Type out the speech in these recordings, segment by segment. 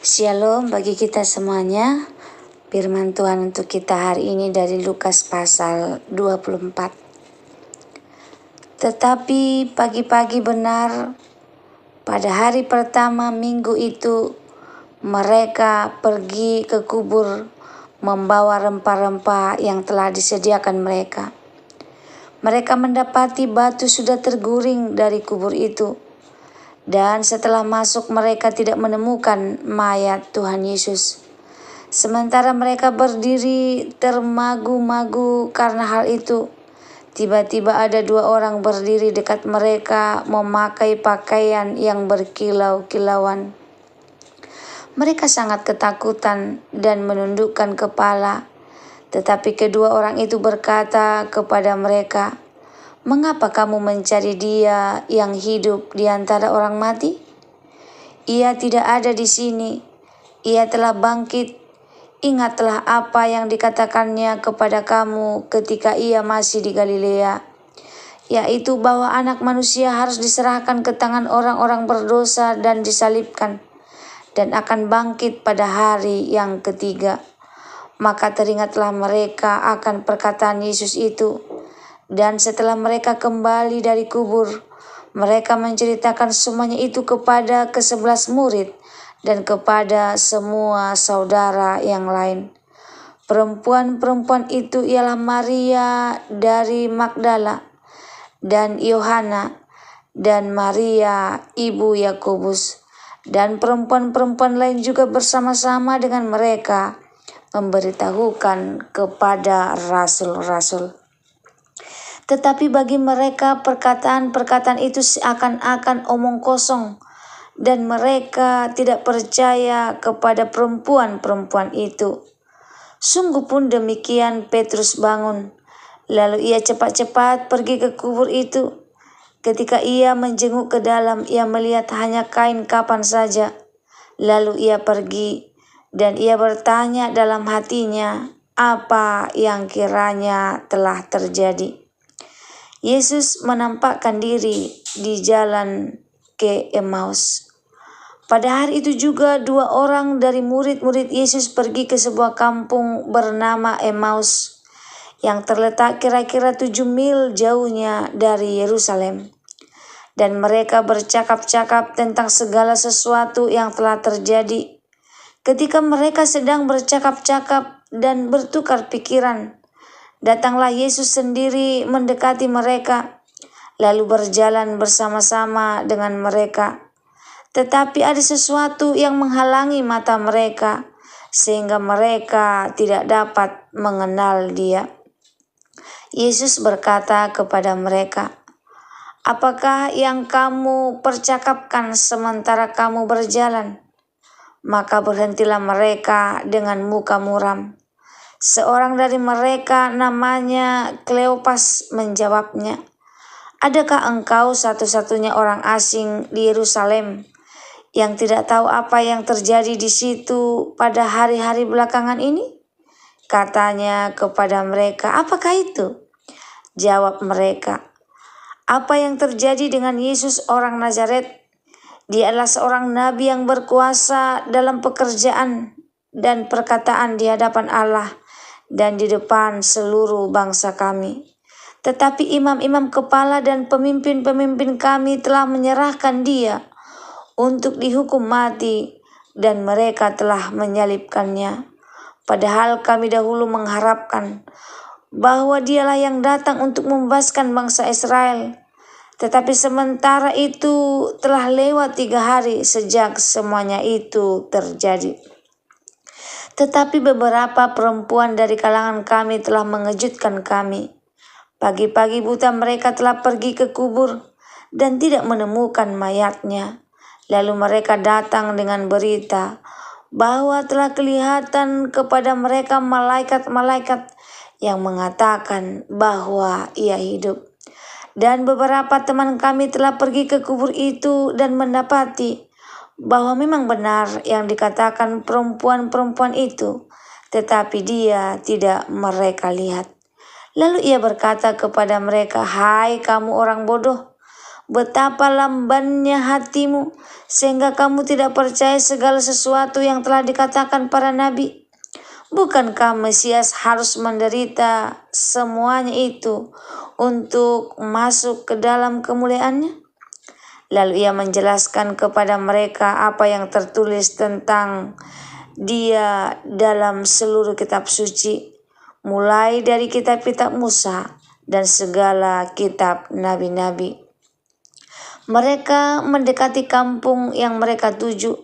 Shalom bagi kita semuanya. Firman Tuhan untuk kita hari ini dari Lukas pasal 24. Tetapi pagi-pagi benar pada hari pertama minggu itu mereka pergi ke kubur membawa rempah-rempah yang telah disediakan mereka. Mereka mendapati batu sudah terguring dari kubur itu. Dan setelah masuk mereka tidak menemukan mayat Tuhan Yesus. Sementara mereka berdiri termagu-magu karena hal itu, tiba-tiba ada dua orang berdiri dekat mereka memakai pakaian yang berkilau-kilauan. Mereka sangat ketakutan dan menundukkan kepala. Tetapi kedua orang itu berkata kepada mereka, "Mengapa kamu mencari Dia yang hidup di antara orang mati? Ia tidak ada di sini. Ia telah bangkit. Ingatlah apa yang dikatakannya kepada kamu ketika Ia masih di Galilea, yaitu bahwa Anak Manusia harus diserahkan ke tangan orang-orang berdosa dan disalibkan, dan akan bangkit pada hari yang ketiga." Maka teringatlah mereka akan perkataan Yesus itu. Dan setelah mereka kembali dari kubur, mereka menceritakan semuanya itu kepada ke-11 murid dan kepada semua saudara yang lain. Perempuan-perempuan itu ialah Maria dari Magdala dan Yohana dan Maria ibu Yakobus, dan perempuan-perempuan lain juga bersama-sama dengan mereka memberitahukan kepada rasul-rasul. Tetapi bagi mereka perkataan-perkataan itu seakan-akan omong kosong, dan mereka tidak percaya kepada perempuan-perempuan itu. Sungguh pun demikian Petrus bangun, lalu ia cepat-cepat pergi ke kubur itu. Ketika ia menjenguk ke dalam, ia melihat hanya kain kapan saja. Lalu ia pergi, dan ia bertanya dalam hatinya apa yang kiranya telah terjadi. Yesus menampakkan diri di jalan ke Emmaus. Pada hari itu juga dua orang dari murid-murid Yesus pergi ke sebuah kampung bernama Emmaus yang terletak kira-kira 7 mil jauhnya dari Yerusalem. Dan mereka bercakap-cakap tentang segala sesuatu yang telah terjadi. Ketika mereka sedang bercakap-cakap dan bertukar pikiran, datanglah Yesus sendiri mendekati mereka, lalu berjalan bersama-sama dengan mereka. Tetapi ada sesuatu yang menghalangi mata mereka, sehingga mereka tidak dapat mengenal Dia. Yesus berkata kepada mereka, "Apakah yang kamu percakapkan sementara kamu berjalan?" Maka berhentilah mereka dengan muka muram. Seorang dari mereka namanya Kleopas menjawabnya, "Adakah engkau satu-satunya orang asing di Yerusalem yang tidak tahu apa yang terjadi di situ pada hari-hari belakangan ini?" Katanya kepada mereka, "Apakah itu?" Jawab mereka, "Apa yang terjadi dengan Yesus orang Nazaret? Dia adalah seorang nabi yang berkuasa dalam pekerjaan dan perkataan di hadapan Allah dan di depan seluruh bangsa kami. Tetapi imam-imam kepala dan pemimpin-pemimpin kami telah menyerahkan Dia untuk dihukum mati, dan mereka telah menyalibkannya. Padahal kami dahulu mengharapkan bahwa Dialah yang datang untuk membebaskan bangsa Israel. Tetapi sementara itu telah lewat 3 hari sejak semuanya itu terjadi. Tetapi beberapa perempuan dari kalangan kami telah mengejutkan kami. Pagi-pagi buta mereka telah pergi ke kubur dan tidak menemukan mayatnya. Lalu mereka datang dengan berita bahwa telah kelihatan kepada mereka malaikat-malaikat yang mengatakan bahwa Ia hidup. Dan beberapa teman kami telah pergi ke kubur itu dan mendapati bahwa memang benar yang dikatakan perempuan-perempuan itu, tetapi Dia tidak mereka lihat. Lalu Ia berkata kepada mereka, "Hai kamu orang bodoh, betapa lambannya hatimu, sehingga kamu tidak percaya segala sesuatu yang telah dikatakan para nabi? Bukankah Mesias harus menderita semuanya itu untuk masuk ke dalam kemuliaannya?" Lalu ia menjelaskan kepada mereka apa yang tertulis tentang dia dalam seluruh kitab suci, mulai dari kitab-kitab Musa dan segala kitab nabi-nabi. Mereka mendekati kampung yang mereka tuju.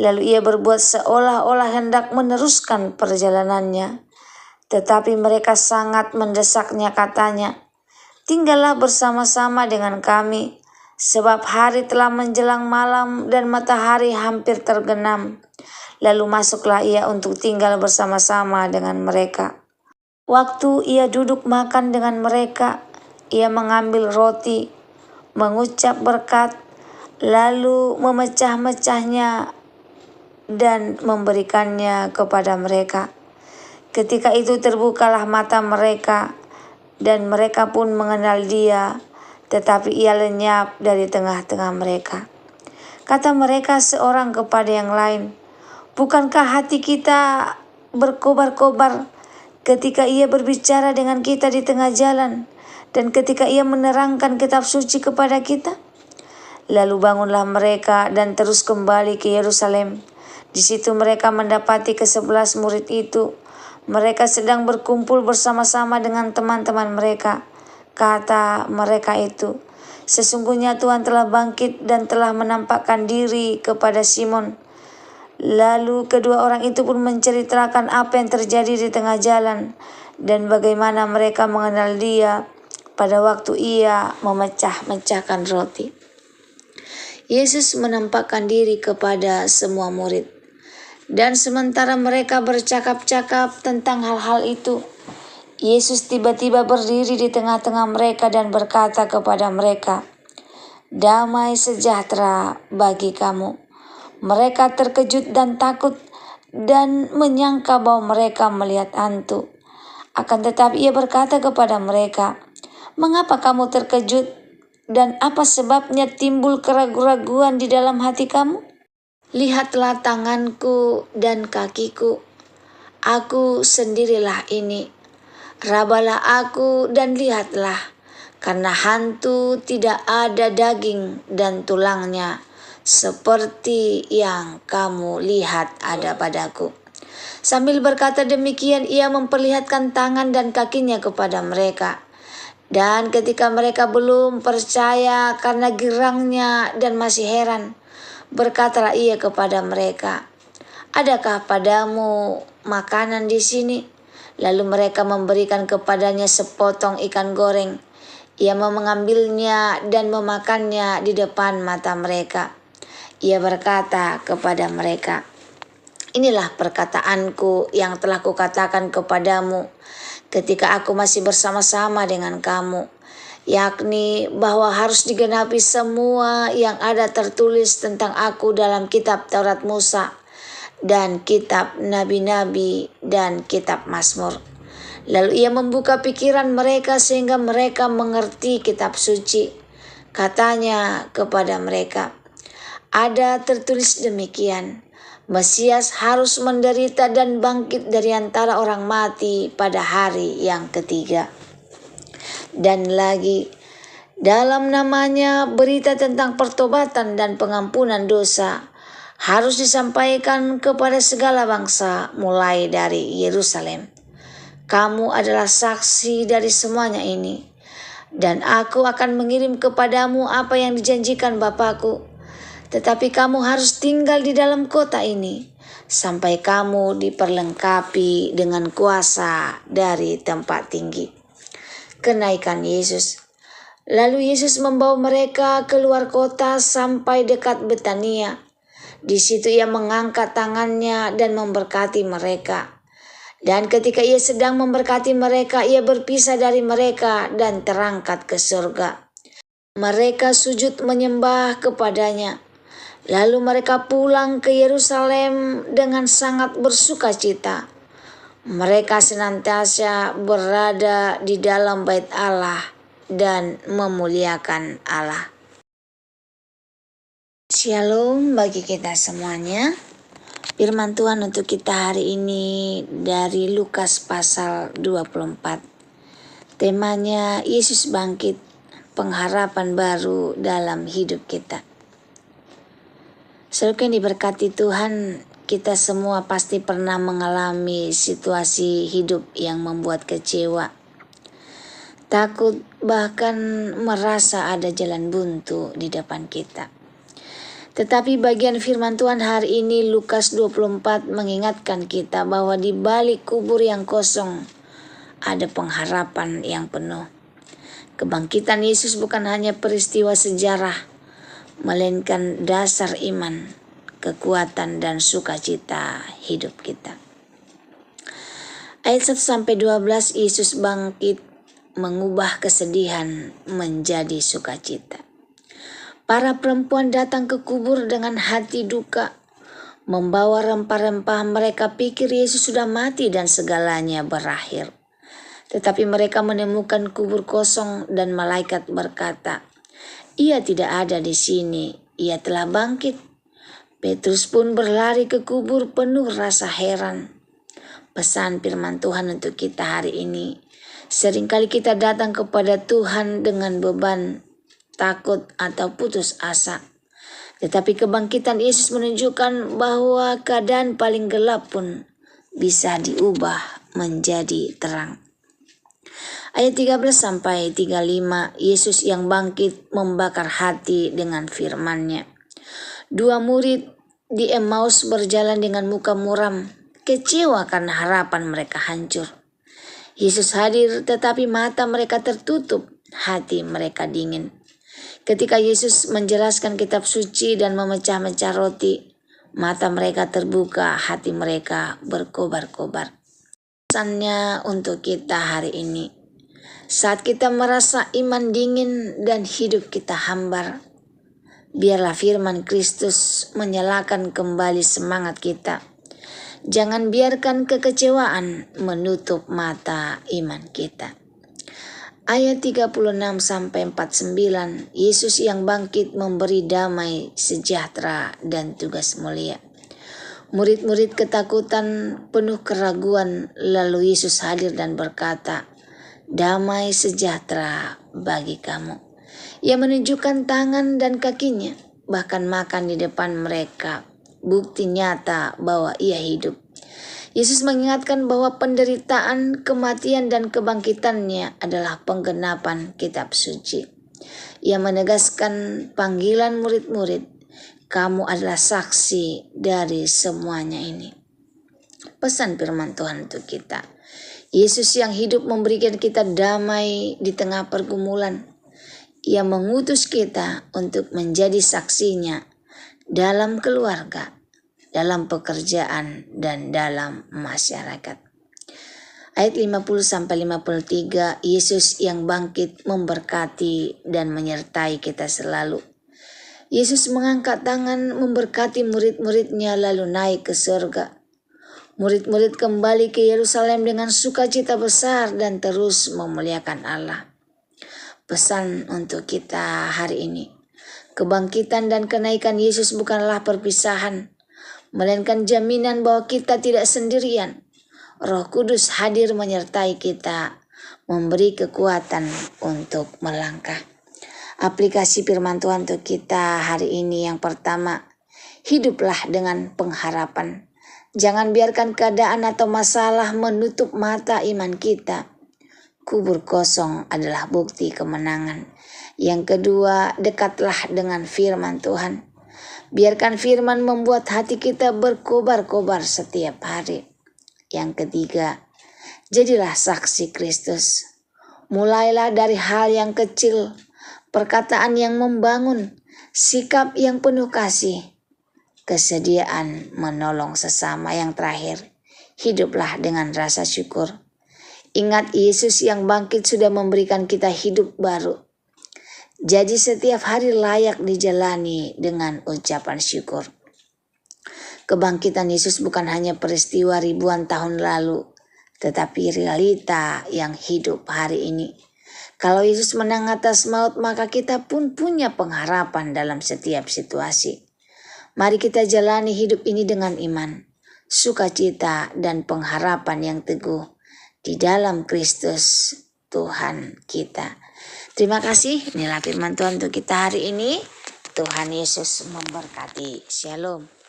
Lalu ia berbuat seolah-olah hendak meneruskan perjalanannya. Tetapi mereka sangat mendesaknya, katanya, "Tinggallah bersama-sama dengan kami, sebab hari telah menjelang malam dan matahari hampir tergenam." Lalu masuklah ia untuk tinggal bersama-sama dengan mereka. Waktu ia duduk makan dengan mereka, ia mengambil roti, mengucap berkat, lalu memecah-mecahnya dan memberikannya kepada mereka. Ketika itu terbukalah mata mereka, dan mereka pun mengenal dia, tetapi ia lenyap dari tengah-tengah mereka. Kata mereka seorang kepada yang lain, "Bukankah hati kita berkobar-kobar ketika ia berbicara dengan kita di tengah jalan, dan ketika ia menerangkan kitab suci kepada kita?" Lalu bangunlah mereka dan terus kembali ke Yerusalem. Di situ mereka mendapati ke-11 murid itu. Mereka sedang berkumpul bersama-sama dengan teman-teman mereka. Kata mereka itu, "Sesungguhnya Tuhan telah bangkit dan telah menampakkan diri kepada Simon." Lalu kedua orang itu pun menceritakan apa yang terjadi di tengah jalan dan bagaimana mereka mengenal dia pada waktu ia memecah-mecahkan roti. Yesus menampakkan diri kepada semua murid. Dan sementara mereka bercakap-cakap tentang hal-hal itu, Yesus tiba-tiba berdiri di tengah-tengah mereka dan berkata kepada mereka, "Damai sejahtera bagi kamu." Mereka terkejut dan takut dan menyangka bahwa mereka melihat hantu. Akan tetapi ia berkata kepada mereka, "Mengapa kamu terkejut dan apa sebabnya timbul keraguan-raguan di dalam hati kamu? Lihatlah tanganku dan kakiku. Aku sendirilah ini. Rabalah aku dan lihatlah, karena hantu tidak ada daging dan tulangnya, seperti yang kamu lihat ada padaku." Sambil berkata demikian, ia memperlihatkan tangan dan kakinya kepada mereka. Dan ketika mereka belum percaya karena girangnya dan masih heran, berkatalah ia kepada mereka, "Adakah padamu makanan di sini?" Lalu mereka memberikan kepadanya sepotong ikan goreng. Ia mengambilnya dan memakannya di depan mata mereka. Ia berkata kepada mereka, "Inilah perkataanku yang telah kukatakan kepadamu ketika aku masih bersama-sama dengan kamu, yakni bahwa harus digenapi semua yang ada tertulis tentang aku dalam kitab Taurat Musa dan kitab nabi-nabi dan kitab Mazmur." Lalu ia membuka pikiran mereka sehingga mereka mengerti kitab suci. Katanya kepada mereka, "Ada tertulis demikian, Mesias harus menderita dan bangkit dari antara orang mati pada hari yang ketiga. Dan lagi, dalam namanya berita tentang pertobatan dan pengampunan dosa harus disampaikan kepada segala bangsa mulai dari Yerusalem. Kamu adalah saksi dari semuanya ini. Dan aku akan mengirim kepadamu apa yang dijanjikan Bapakku. Tetapi kamu harus tinggal di dalam kota ini sampai kamu diperlengkapi dengan kuasa dari tempat tinggi." Kenaikan Yesus. Lalu Yesus membawa mereka keluar kota sampai dekat Betania. Di situ ia mengangkat tangannya dan memberkati mereka. Dan ketika ia sedang memberkati mereka, ia berpisah dari mereka dan terangkat ke surga. Mereka sujud menyembah kepadanya. Lalu mereka pulang ke Yerusalem dengan sangat bersukacita. Mereka senantiasa berada di dalam bait Allah dan memuliakan Allah. Shalom bagi kita semuanya. Firman Tuhan untuk kita hari ini dari Lukas pasal 24. Temanya Yesus bangkit, pengharapan baru dalam hidup kita. Saudara yang diberkati Tuhan, kita semua pasti pernah mengalami situasi hidup yang membuat kecewa, takut, bahkan merasa ada jalan buntu di depan kita. Tetapi bagian firman Tuhan hari ini Lukas 24 mengingatkan kita bahwa di balik kubur yang kosong ada pengharapan yang penuh. Kebangkitan Yesus bukan hanya peristiwa sejarah, melainkan dasar iman, kekuatan dan sukacita hidup kita. Ayat 1-12, Yesus bangkit mengubah kesedihan menjadi sukacita. Para perempuan datang ke kubur dengan hati duka, membawa rempah-rempah. Mereka pikir Yesus sudah mati dan segalanya berakhir. Tetapi mereka menemukan kubur kosong dan malaikat berkata, "Ia tidak ada di sini, ia telah bangkit." Petrus pun berlari ke kubur penuh rasa heran. Pesan firman Tuhan untuk kita hari ini. Seringkali kita datang kepada Tuhan dengan beban, takut atau putus asa. Tetapi kebangkitan Yesus menunjukkan bahwa keadaan paling gelap pun bisa diubah menjadi terang. Ayat 13-35, Yesus yang bangkit membakar hati dengan firman-Nya. Dua murid di Emmaus berjalan dengan muka muram, kecewa karena harapan mereka hancur. Yesus hadir tetapi mata mereka tertutup, hati mereka dingin. Ketika Yesus menjelaskan kitab suci dan memecah-mecah roti, mata mereka terbuka, hati mereka berkobar-kobar. Pesannya untuk kita hari ini. Saat kita merasa iman dingin dan hidup kita hambar, biarlah firman Kristus menyalakan kembali semangat kita. Jangan biarkan kekecewaan menutup mata iman kita. Ayat 36-49, Yesus yang bangkit memberi damai, sejahtera, dan tugas mulia. Murid-murid ketakutan, penuh keraguan, lalu Yesus hadir dan berkata, "Damai sejahtera bagi kamu." Ia menunjukkan tangan dan kakinya, bahkan makan di depan mereka, bukti nyata bahwa ia hidup. Yesus mengingatkan bahwa penderitaan, kematian, dan kebangkitannya adalah penggenapan kitab suci. Ia menegaskan panggilan murid-murid, kamu adalah saksi dari semuanya ini. Pesan firman Tuhan untuk kita. Yesus yang hidup memberikan kita damai di tengah pergumulan. Ia mengutus kita untuk menjadi saksinya dalam keluarga, dalam pekerjaan, dan dalam masyarakat. Ayat 50-53, Yesus yang bangkit memberkati dan menyertai kita selalu. Yesus mengangkat tangan memberkati murid-muridnya lalu naik ke surga. Murid-murid kembali ke Yerusalem dengan sukacita besar dan terus memuliakan Allah. Pesan untuk kita hari ini. Kebangkitan dan kenaikan Yesus bukanlah perpisahan, melainkan jaminan bahwa kita tidak sendirian. Roh Kudus hadir menyertai kita, memberi kekuatan untuk melangkah. Aplikasi firman Tuhan untuk kita hari ini yang pertama, hiduplah dengan pengharapan. Jangan biarkan keadaan atau masalah menutup mata iman kita. Kubur kosong adalah bukti kemenangan. Yang kedua, dekatlah dengan firman Tuhan. Biarkan firman membuat hati kita berkobar-kobar setiap hari. Yang ketiga, jadilah saksi Kristus. Mulailah dari hal yang kecil, perkataan yang membangun, sikap yang penuh kasih, kesediaan menolong sesama. Yang terakhir, hiduplah dengan rasa syukur. Ingat, Yesus yang bangkit sudah memberikan kita hidup baru. Jadi setiap hari layak dijalani dengan ucapan syukur. Kebangkitan Yesus bukan hanya peristiwa ribuan tahun lalu, tetapi realita yang hidup hari ini. Kalau Yesus menang atas maut, maka kita pun punya pengharapan dalam setiap situasi. Mari kita jalani hidup ini dengan iman, sukacita, dan pengharapan yang teguh di dalam Kristus Tuhan kita. Terima kasih. Inilah firman Tuhan untuk kita hari ini. Tuhan Yesus memberkati. Shalom.